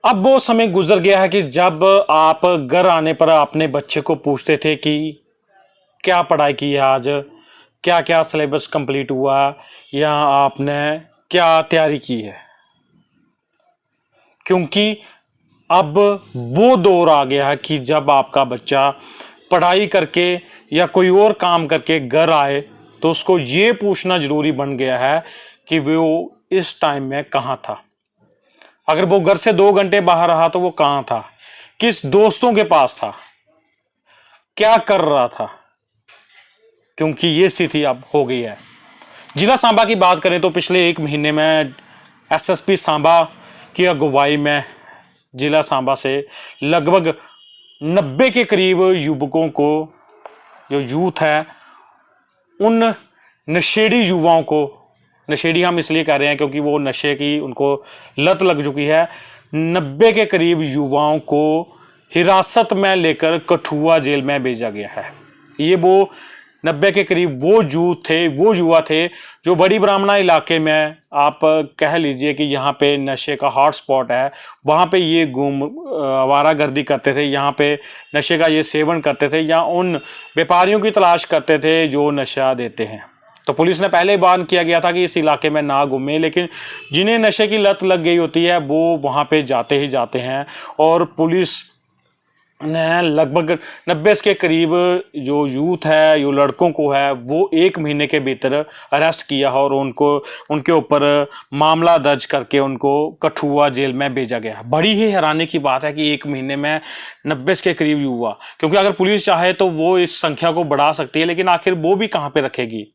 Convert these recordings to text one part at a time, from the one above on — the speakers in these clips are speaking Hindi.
अब वो समय गुजर गया है कि जब आप घर आने पर अपने बच्चे को पूछते थे कि क्या पढ़ाई की है आज, क्या क्या सिलेबस कंप्लीट हुआ या आपने क्या तैयारी की है। क्योंकि अब वो दौर आ गया है कि जब आपका बच्चा पढ़ाई करके या कोई और काम करके घर आए तो उसको ये पूछना जरूरी बन गया है कि वो इस टाइम में कहाँ था। अगर वो घर से 2 घंटे बाहर रहा तो वो कहाँ था, किस दोस्तों के पास था, क्या कर रहा था। क्योंकि ये स्थिति अब हो गई है। जिला सांबा की बात करें तो पिछले 1 महीने में एसएसपी सांबा की अगुवाई में जिला सांबा से लगभग 90 के करीब युवकों को, जो यूथ है, उन नशेड़ी युवाओं को, नशेड़ी हम इसलिए कह रहे हैं क्योंकि वो नशे की उनको लत लग चुकी है, 90 के करीब युवाओं को हिरासत में लेकर कठुआ जेल में भेजा गया है। ये वो 90 के करीब वो यूथ थे, वो युवा थे जो बड़ी ब्राह्मणा इलाके में, आप कह लीजिए कि यहाँ पे नशे का हॉट स्पॉट है, वहाँ पे ये आवारागर्दी करते थे, यहाँ पे नशे का ये सेवन करते थे या उन व्यापारियों की तलाश करते थे जो नशा देते हैं। तो पुलिस ने पहले बान किया गया था कि इस इलाके में ना घूमें, लेकिन जिन्हें नशे की लत लग गई होती है वो वहाँ पे जाते ही जाते हैं। और पुलिस ने लगभग 90 के करीब जो यूथ है, जो लड़कों को है, वो 1 महीने के भीतर अरेस्ट किया है और उनके ऊपर मामला दर्ज करके उनको कठुआ जेल में भेजा गया। बड़ी ही हैरानी की बात है कि 1 महीने में 90 के करीब युवा, क्योंकि अगर पुलिस चाहे तो वो इस संख्या को बढ़ा सकती है, लेकिन आखिर वो भी कहाँ पे रखेगी,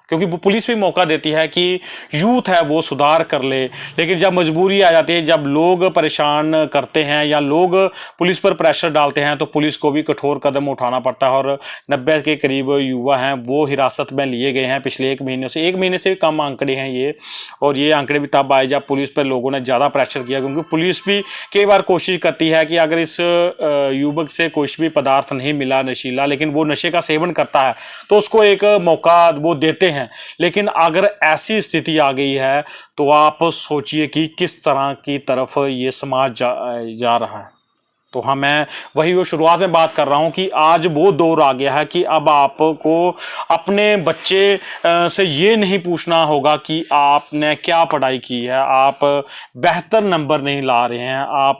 क्योंकि वो पुलिस भी मौका देती है कि यूथ है वो सुधार कर ले। लेकिन जब मजबूरी आ जाती है, जब लोग परेशान करते हैं या लोग पुलिस पर प्रेशर डालते हैं, तो पुलिस को भी कठोर कदम उठाना पड़ता है। और 90 के करीब युवा हैं वो हिरासत में लिए गए हैं पिछले 1 महीने से। 1 महीने से भी कम आंकड़े हैं ये, और ये आंकड़े भी तब आए जब पुलिस पर लोगों ने ज़्यादा प्रेशर किया, क्योंकि पुलिस भी कई बार कोशिश करती है कि अगर इस युवक से कुछ भी पदार्थ नहीं मिला नशीला, लेकिन वो नशे का सेवन करता है, तो उसको एक मौका वो देते हैं। लेकिन अगर ऐसी स्थिति आ गई है तो आप सोचिए कि किस तरह की तरफ ये समाज जा रहा है। तो हाँ, मैं वही वो शुरुआत में बात कर रहा हूँ कि आज वो दौर आ गया है कि अब आपको अपने बच्चे से ये नहीं पूछना होगा कि आपने क्या पढ़ाई की है, आप बेहतर नंबर नहीं ला रहे हैं, आप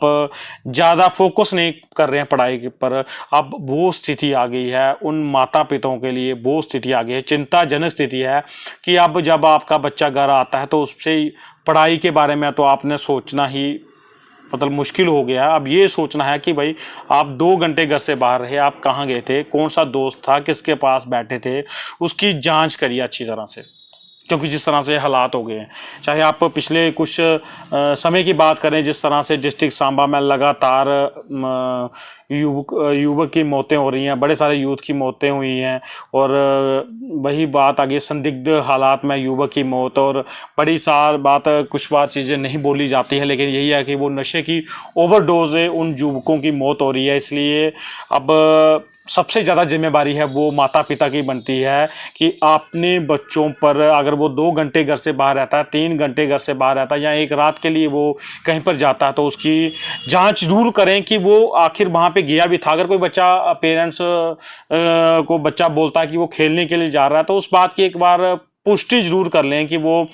ज़्यादा फोकस नहीं कर रहे हैं पढ़ाई पर। अब वो स्थिति आ गई है, उन माता पिताओं के लिए वो स्थिति आ गई है, चिंताजनक स्थिति है कि अब जब आपका बच्चा घर आता है तो उससे पढ़ाई के बारे में तो आपने सोचना ही मतलब मुश्किल हो गया। अब ये सोचना है कि भाई आप 2 घंटे घर से बाहर रहे, आप कहाँ गए थे, कौन सा दोस्त था, किसके पास बैठे थे, उसकी जांच करिए अच्छी तरह से, क्योंकि जिस तरह से हालात हो गए हैं। चाहे आप पिछले कुछ समय की बात करें, जिस तरह से डिस्ट्रिक्ट सांबा में लगातार युवक की मौतें हो रही हैं, बड़े सारे यूथ की मौतें हुई हैं, और वही बात आगे संदिग्ध हालात में युवक की मौत, और बड़ी सार बात कुछ बात चीज़ें नहीं बोली जाती हैं, लेकिन यही है कि वो नशे की ओवरडोज है, उन युवकों की मौत हो रही है। इसलिए अब सबसे ज़्यादा जिम्मेदारी है वो माता पिता की बनती है कि अपने बच्चों पर, अगर वो 2 घंटे घर से बाहर रहता है, 3 घंटे घर से बाहर रहता है, या एक रात के लिए वो कहीं पर जाता है, तो उसकी जांच जरूर करें कि वो आखिर वहाँ पे गया भी था। अगर कोई बच्चा पेरेंट्स को बच्चा बोलता है कि वो खेलने के लिए जा रहा है, तो उस बात की एक बार पुष्टि जरूर कर लें कि वो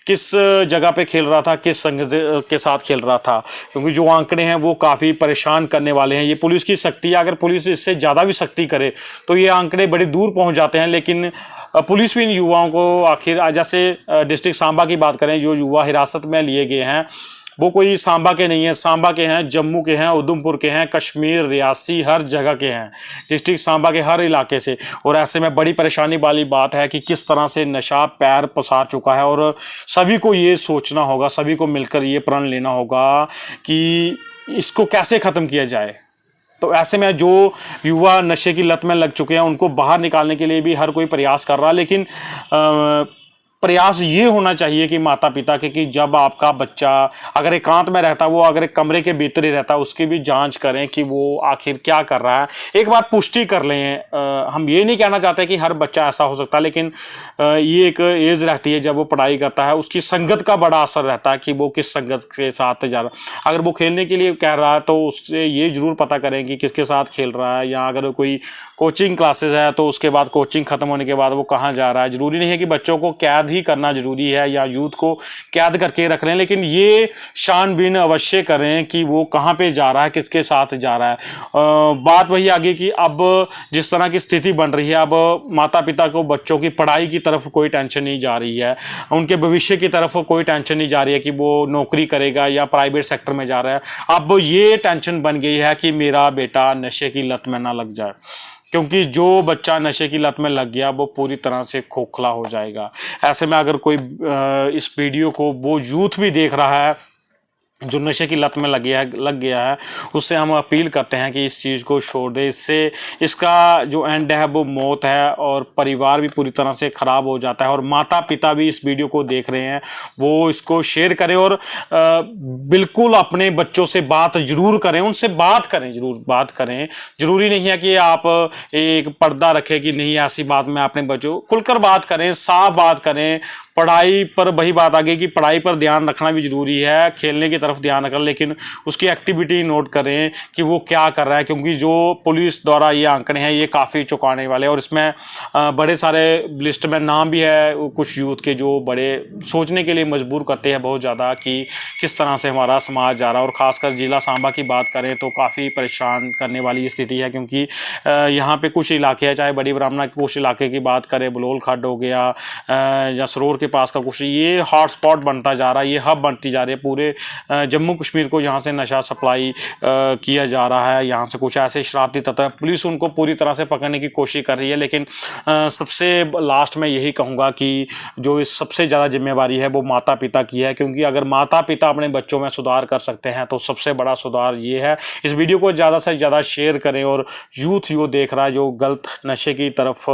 किस जगह पे खेल रहा था, किस संगत के साथ खेल रहा था, क्योंकि जो आंकड़े हैं वो काफ़ी परेशान करने वाले हैं। ये पुलिस की सख्ती है, अगर पुलिस इससे ज़्यादा भी सख्ती करे तो ये आंकड़े बड़ी दूर पहुंच जाते हैं। लेकिन पुलिस भी इन युवाओं को आखिर, जैसे डिस्ट्रिक्ट सांबा की बात करें, जो युवा हिरासत में लिए गए हैं वो कोई सांबा के नहीं है, सांबा के हैं, जम्मू के हैं, उधमपुर के हैं, कश्मीर, रियासी, हर जगह के हैं, डिस्ट्रिक्ट सांबा के हर इलाके से। और ऐसे में बड़ी परेशानी वाली बात है कि किस तरह से नशा पैर पसार चुका है, और सभी को ये सोचना होगा, सभी को मिलकर ये प्रण लेना होगा कि इसको कैसे ख़त्म किया जाए। तो ऐसे में जो युवा नशे की लत में लग चुके हैं उनको बाहर निकालने के लिए भी हर कोई प्रयास कर रहा है, लेकिन प्रयास ये होना चाहिए कि माता पिता के कि जब आपका बच्चा अगर एकांत में रहता, वो अगर एक कमरे के भीतर ही रहता, उसकी भी जांच करें कि वो आखिर क्या कर रहा है, एक बार पुष्टि कर लें। हम ये नहीं कहना चाहते कि हर बच्चा ऐसा हो सकता है, लेकिन ये एक एज रहती है जब वो पढ़ाई करता है, उसकी संगत का बड़ा असर रहता है कि वो किस संगत के साथ जा रहा है। अगर वो खेलने के लिए कह रहा है तो उससे ये जरूर पता करें कि किसके साथ खेल रहा है, या अगर कोई कोचिंग क्लासेस है तो उसके बाद कोचिंग खत्म होने के बाद वो कहाँ जा रहा है। जरूरी नहीं है कि बच्चों को कैद ही करना जरूरी है या यूथ को कैद करके रख रहे हैं, लेकिन ये छानबीन अवश्य करें कि वो कहाँ पे जा रहा है, किसके साथ जा रहा है। बात वही आगे कि अब जिस तरह की स्थिति बन रही है, अब माता पिता को बच्चों की पढ़ाई की तरफ कोई टेंशन नहीं जा रही है, उनके भविष्य की तरफ कोई टेंशन नहीं जा रही है कि वो नौकरी करेगा या प्राइवेट सेक्टर में जा रहा है। अब ये टेंशन बन गई है कि मेरा बेटा नशे की लत में ना लग जाए, क्योंकि जो बच्चा नशे की लत में लग गया वो पूरी तरह से खोखला हो जाएगा। ऐसे में अगर कोई इस वीडियो को वो यूथ भी देख रहा है जो नशे की लत में लग गया है, उससे हम अपील करते हैं कि इस चीज़ को छोड़ दे। इससे इसका जो एंड है वो मौत है, और परिवार भी पूरी तरह से ख़राब हो जाता है। और माता पिता भी इस वीडियो को देख रहे हैं, वो इसको शेयर करें और बिल्कुल अपने बच्चों से बात जरूर करें, उनसे बात करें, जरूर बात करें। ज़रूरी नहीं है कि आप एक पर्दा रखें कि नहीं ऐसी बात में अपने बच्चों खुलकर बात करें, साफ बात करें। पढ़ाई पर वही बात आ गई कि पढ़ाई पर ध्यान रखना भी जरूरी है, खेलने की तरफ ध्यान रखें, लेकिन उसकी एक्टिविटी नोट करें कि वो क्या कर रहा है, क्योंकि जो पुलिस द्वारा ये आंकड़े हैं ये काफ़ी चौंकाने वाले हैं। और इसमें बड़े सारे लिस्ट में नाम भी है कुछ यूथ के जो बड़े सोचने के लिए मजबूर करते हैं बहुत ज़्यादा कि किस तरह से हमारा समाज जा रहा है। और ख़ासकर जिला सांबा की बात करें तो काफ़ी परेशान करने वाली स्थिति है, क्योंकि यहाँ पे कुछ इलाके हैं, चाहे बड़ी ब्राह्मणा के कुछ इलाके की बात करें, बलोल खड्ड हो गया या सरोर के पास का कुछ, ये हॉटस्पॉट बनता जा रहा है, ये हब बनती जा रही है। पूरे जम्मू कश्मीर को यहाँ से नशा सप्लाई किया जा रहा है। यहाँ से कुछ ऐसे शरारती तत्व है, पुलिस उनको पूरी तरह से पकड़ने की कोशिश कर रही है। लेकिन सबसे लास्ट में यही कहूँगा कि जो इस सबसे ज़्यादा जिम्मेवारी है वो माता पिता की है, क्योंकि अगर माता पिता अपने बच्चों में सुधार कर सकते हैं तो सबसे बड़ा सुधार ये है। इस वीडियो को ज़्यादा से ज़्यादा शेयर करें, और यूथ जो देख रहा है, जो गलत नशे की तरफ,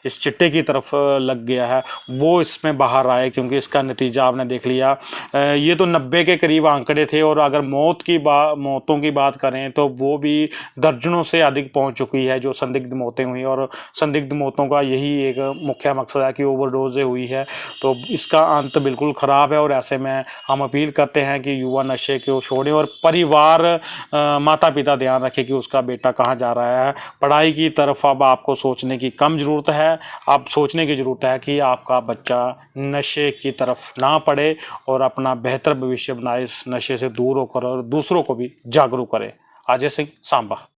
इस चिट्टे की तरफ लग गया है, वो इसमें बाहर आए, क्योंकि इसका नतीजा आपने देख लिया। ये तो 90 के करीब आंकड़े थे, और अगर मौतों की बात करें तो वो भी दर्जनों से अधिक पहुंच चुकी है जो संदिग्ध मौतें हुई। और संदिग्ध मौतों का यही एक मुख्य मकसद है कि ओवरडोज हुई है, तो इसका अंत बिल्कुल ख़राब है। और ऐसे में हम अपील करते हैं कि युवा नशे को छोड़ें, और परिवार माता पिता ध्यान रखें कि उसका बेटा कहाँ जा रहा है। पढ़ाई की तरफ अब आपको सोचने की कम ज़रूरत है, अब सोचने की ज़रूरत है कि आपका बच्चा नशे की तरफ ना पड़े और अपना बेहतर भविष्य बनाए, इस नशे से दूर होकर, और दूसरों को भी जागरूक करे। अजय सिंह, सांबा।